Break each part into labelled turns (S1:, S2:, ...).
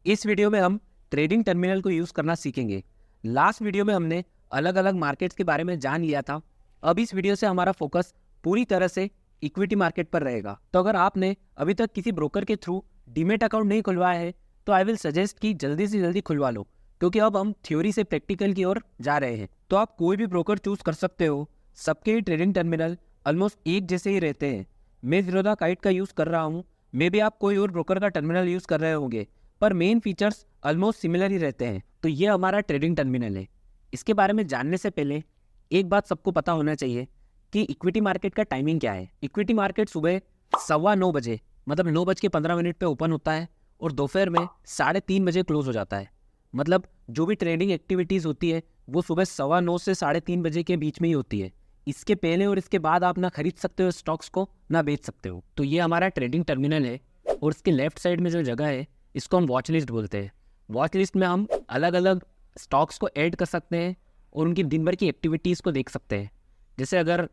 S1: इस वीडियो में हम ट्रेडिंग टर्मिनल को यूज़ करना सीखेंगे। लास्ट वीडियो में हमने अलग अलग मार्केट्स के बारे में जान लिया था। अब इस वीडियो से हमारा फोकस पूरी तरह से इक्विटी मार्केट पर रहेगा। तो अगर आपने अभी तक किसी ब्रोकर के थ्रू डीमेट अकाउंट नहीं खुलवाया है तो आई विल सजेस्ट कि जल्दी से जल्दी खुलवा लो, क्योंकि अब हम थ्योरी से प्रैक्टिकल की ओर जा रहे हैं। तो आप कोई भी ब्रोकर चूज कर सकते हो। सबके ट्रेडिंग टर्मिनल ऑलमोस्ट एक जैसे ही रहते हैं। मैं ज़ीरोधा काइट का यूज़ कर रहा हूँ, मे भी आप कोई और ब्रोकर का टर्मिनल यूज़ कर रहे होंगे, पर मेन फीचर्स ऑलमोस्ट सिमिलर ही रहते हैं। तो ये हमारा ट्रेडिंग टर्मिनल है। इसके बारे में जानने से पहले एक बात सबको पता होना चाहिए कि इक्विटी मार्केट का टाइमिंग क्या है। इक्विटी मार्केट सुबह 9:15 मतलब 9:15 पे ओपन होता है और दोपहर में 3:30 बजे क्लोज हो जाता है। मतलब जो भी ट्रेडिंग एक्टिविटीज़ होती है वो सुबह 9:15 से 3:30 बजे के बीच में ही होती है। इसके पहले और इसके बाद आप ना खरीद सकते हो स्टॉक्स को, ना बेच सकते हो। तो ये हमारा ट्रेडिंग टर्मिनल है और इसके लेफ्ट साइड में जो जगह है इसको हम वॉच लिस्ट बोलते हैं। वॉच लिस्ट में हम अलग अलग स्टॉक्स को ऐड कर सकते हैं और उनकी दिन भर की एक्टिविटीज़ को देख सकते हैं। जैसे अगर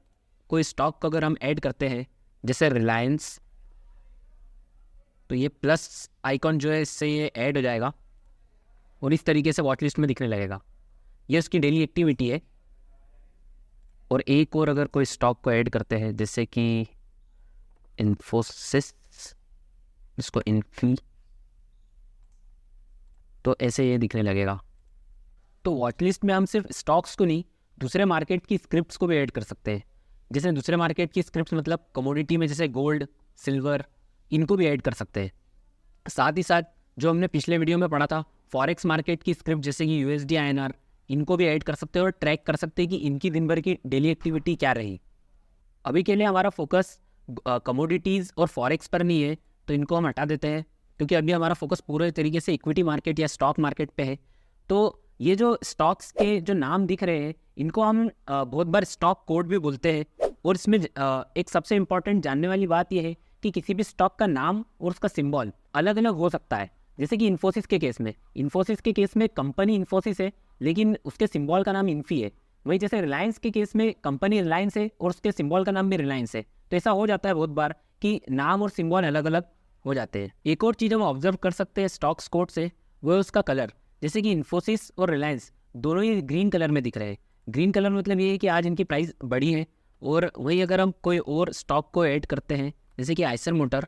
S1: कोई स्टॉक को अगर हम ऐड करते हैं, जैसे रिलायंस, तो ये प्लस आइकॉन जो है इससे ये ऐड हो जाएगा और इस तरीके से वॉच लिस्ट में दिखने लगेगा। ये उसकी डेली एक्टिविटी है। और एक और अगर कोई स्टॉक को ऐड करते हैं, जैसे कि इन्फोसिस, इसको इन्फी, तो ऐसे ये दिखने लगेगा। तो वॉच लिस्ट में हम सिर्फ स्टॉक्स को नहीं, दूसरे मार्केट की स्क्रिप्ट्स को भी ऐड कर सकते हैं। जैसे दूसरे मार्केट की स्क्रिप्ट्स मतलब कमोडिटी में जैसे गोल्ड, सिल्वर, इनको भी ऐड कर सकते हैं। साथ ही साथ जो हमने पिछले वीडियो में पढ़ा था फॉरेक्स मार्केट की स्क्रिप्ट, जैसे कि यूएसडी आईएनआर, इनको भी ऐड कर सकते हैं और ट्रैक कर सकते हैं कि इनकी दिन भर की डेली एक्टिविटी क्या रही। अभी के लिए हमारा फोकस कमोडिटीज़ और फॉरेक्स पर नहीं है, तो इनको हम हटा देते हैं, क्योंकि अभी हमारा फोकस पूरे तरीके से इक्विटी मार्केट या स्टॉक मार्केट पे है। तो ये जो स्टॉक्स के जो नाम दिख रहे हैं इनको हम बहुत बार स्टॉक कोड भी बोलते हैं। और इसमें एक सबसे इम्पॉर्टेंट जानने वाली बात यह है कि किसी भी स्टॉक का नाम और उसका सिंबल अलग अलग हो सकता है। जैसे कि इन्फोसिस के केस में कंपनी इन्फोसिस है लेकिन उसके सिंबल का नाम इन्फी है। वही जैसे रिलायंस के केस में कंपनी रिलायंस है और उसके सिंबल का नाम भी रिलायंस है। तो ऐसा हो जाता है बहुत बार कि नाम और सिंबल अलग अलग हो जाते हैं। एक और चीज़ हम ऑब्जर्व कर सकते हैं स्टॉक्स कोड से, वो है उसका कलर। जैसे कि इन्फोसिस और रिलायंस दोनों ही ग्रीन कलर में दिख रहे हैं। ग्रीन कलर मतलब ये है कि आज इनकी प्राइस बढ़ी है। और वही अगर हम कोई और स्टॉक को ऐड करते हैं, जैसे कि आइसर मोटर,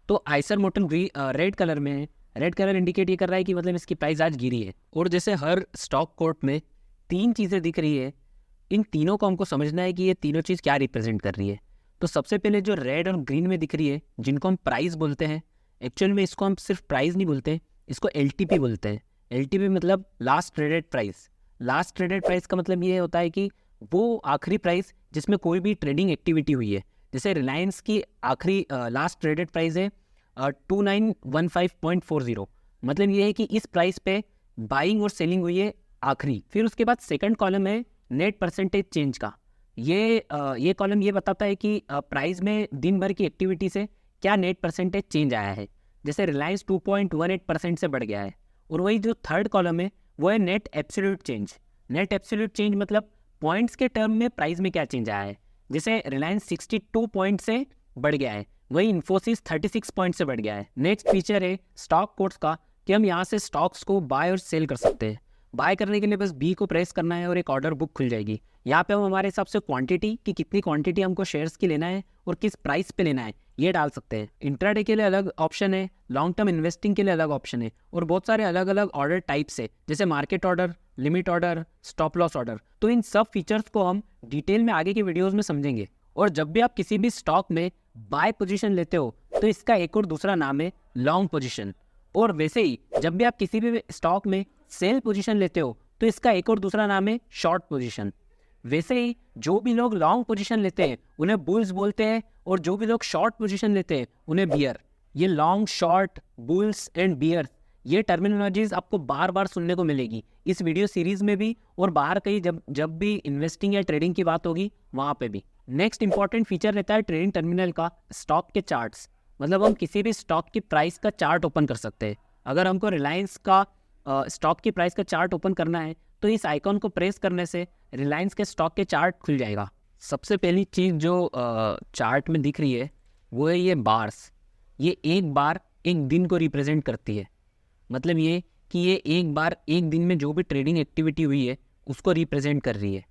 S1: तो आइसर मोटर रेड कलर में है। रेड कलर इंडिकेट ये कर रहा है कि मतलब इसकी प्राइस आज गिरी है। और जैसे हर स्टॉक कोड में 3 चीज़ें दिख रही है, इन तीनों को हमको समझना है कि ये तीनों चीज़ क्या रिप्रेजेंट कर रही है। तो सबसे पहले जो रेड और ग्रीन में दिख रही है, जिनको हम प्राइस बोलते हैं, एक्चुअल में इसको हम सिर्फ प्राइस नहीं बोलते, इसको एलटीपी बोलते हैं। एलटीपी मतलब last traded price. Last traded price का मतलब ये होता है कि वो आखिरी प्राइस जिसमें कोई भी ट्रेडिंग एक्टिविटी हुई है। जैसे रिलायंस की आखिरी लास्ट ट्रेडेड प्राइस है 2915.40। मतलब ये है कि इस प्राइस पे बाइंग और सेलिंग हुई है आखिरी। फिर उसके बाद सेकंड कॉलम है नेट परसेंटेज चेंज का। ये कॉलम ये बताता है कि प्राइस में दिन भर की एक्टिविटी से क्या नेट परसेंटेज चेंज आया है। जैसे रिलायंस 2.18% से बढ़ गया है। और वही जो थर्ड कॉलम है वो है net absolute change. Net absolute change मतलब पॉइंट्स के टर्म में प्राइस में क्या चेंज आया है। जैसे रिलायंस 62 पॉइंट से बढ़ गया है, वही इन्फोसिस 36 पॉइंट से बढ़ गया है। नेक्स्ट फीचर है स्टॉक कोड्स का, कि हम यहाँ से स्टॉक्स को बाय और सेल कर सकते हैं। बाय करने के लिए बस बी को प्रेस करना है और एक ऑर्डर बुक खुल जाएगी। यहाँ पे हम हमारे हिसाब से क्वांटिटी कि कितनी क्वांटिटी हमको शेयर्स की लेना है और किस प्राइस पे लेना है ये डाल सकते हैं। इंट्राडे के लिए अलग ऑप्शन है, लॉन्ग टर्म इन्वेस्टिंग के लिए अलग ऑप्शन है, और बहुत सारे अलग अलग ऑर्डर टाइप्स है, जैसे market order, limit order, stop loss order. तो इन सब फीचर्स को हम डिटेल में आगे के वीडियोज़ में समझेंगे। और जब भी आप किसी भी स्टॉक में बाय पोजीशन लेते हो तो इसका एक और दूसरा नाम है लॉन्ग पोजीशन। और वैसे ही जब भी आप किसी भी स्टॉक में सेल पोजीशन लेते हो तो इसका एक और दूसरा नाम है शॉर्ट पोजीशन। वैसे ही जो भी लोग लॉन्ग पोजीशन लेते हैं उन्हें बुल्स बोलते हैं, और जो भी लोग शॉर्ट पोजीशन लेते हैं उन्हें बियर। ये long, short, bulls and bear, ये टर्मिनोलॉजीज आपको बार बार सुनने को मिलेगी इस वीडियो सीरीज में भी, और बाहर कहीं जब भी इन्वेस्टिंग या ट्रेडिंग की बात होगी वहाँ पे भी। नेक्स्ट इंपॉर्टेंट फीचर रहता है ट्रेडिंग टर्मिनल का स्टॉक के चार्ट्स। मतलब हम किसी भी स्टॉक की प्राइस का चार्ट ओपन कर सकते हैं। अगर हमको रिलायंस का स्टॉक की प्राइस का चार्ट ओपन करना है तो इस आइकॉन को प्रेस करने से रिलायंस के स्टॉक के चार्ट खुल जाएगा। सबसे पहली चीज़ जो चार्ट में दिख रही है वो है ये बार्स। ये एक बार एक दिन को रिप्रेजेंट करती है। मतलब ये कि ये एक बार एक दिन में जो भी ट्रेडिंग एक्टिविटी हुई है उसको रिप्रेजेंट कर रही है।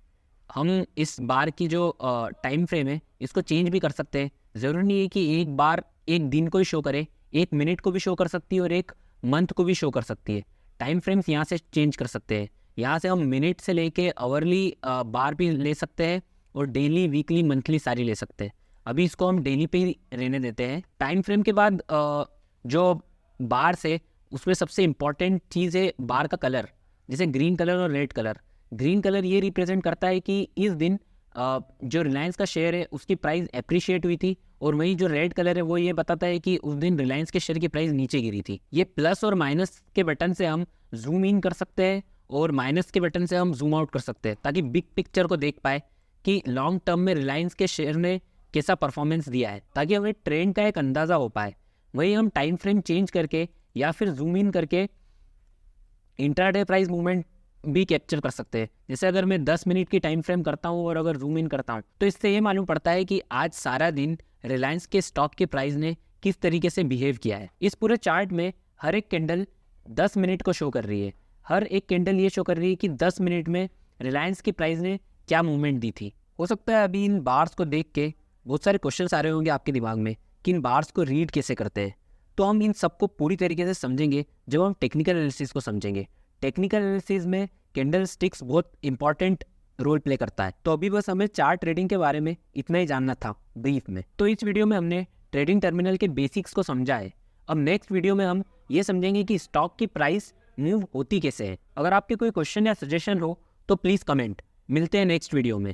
S1: हम इस बार की जो टाइम फ्रेम है इसको चेंज भी कर सकते हैं। ज़रूरी नहीं है कि एक बार एक दिन को ही शो करे, एक मिनट को भी शो कर सकती है और एक मंथ को भी शो कर सकती है। टाइम फ्रेम्स यहाँ से चेंज कर सकते हैं। यहाँ से हम मिनट से लेके आवरली बार भी ले सकते हैं और डेली, वीकली, मंथली सारी ले सकते हैं। अभी इसको हम डेली पे ही रहने देते हैं। टाइम फ्रेम के बाद जो बार से उसमें सबसे इम्पॉर्टेंट चीज़ है बार का कलर। जैसे ग्रीन कलर और रेड कलर। ग्रीन कलर ये रिप्रेजेंट करता है कि इस दिन जो रिलायंस का शेयर है उसकी प्राइस एप्रिशिएट हुई थी, और वही जो रेड कलर है वो ये बताता है कि उस दिन रिलायंस के शेयर की प्राइस नीचे गिरी थी। ये प्लस और माइनस के बटन से हम जूम इन कर सकते हैं और माइनस के बटन से हम जूम आउट कर सकते हैं, ताकि बिग पिक्चर को देख पाए कि लॉन्ग टर्म में रिलायंस के शेयर ने कैसा परफॉर्मेंस दिया है, ताकि हमें ट्रेंड का एक अंदाज़ा हो पाए। वही हम टाइम फ्रेम चेंज करके या फिर जूम इन करके इंट्राडे प्राइस मूवमेंट भी कैप्चर कर सकते हैं। जैसे अगर मैं 10 मिनट की टाइम फ्रेम करता हूँ और अगर जूम इन करता हूँ तो इससे ये मालूम पड़ता है कि आज सारा दिन रिलायंस के स्टॉक के प्राइस ने किस तरीके से बिहेव किया है। इस पूरे चार्ट में हर एक कैंडल 10 मिनट को शो कर रही है। हर एक कैंडल ये शो कर रही है कि 10 मिनट में रिलायंस की प्राइस ने क्या मूवमेंट दी थी। हो सकता है अभी इन बार्स को देख के बहुत सारे क्वेश्चन आ रहे होंगे आपके दिमाग में कि इन बार्स को रीड कैसे करते हैं। तो हम इन सबको पूरी तरीके से समझेंगे जब हम टेक्निकल एनालिसिस को समझेंगे। टेक्निकल एनालिसिस में कैंडल स्टिक्स बहुत इंपॉर्टेंट रोल प्ले करता है। तो अभी बस हमें चार्ट ट्रेडिंग के बारे में इतना ही जानना था ब्रीफ में। तो इस वीडियो में हमने ट्रेडिंग टर्मिनल के बेसिक्स को समझा है। अब नेक्स्ट वीडियो में हम ये समझेंगे कि स्टॉक की प्राइस मूव होती कैसे है। अगर आपके कोई क्वेश्चन या सजेशन हो तो प्लीज़ कमेंट। मिलते हैं नेक्स्ट वीडियो में।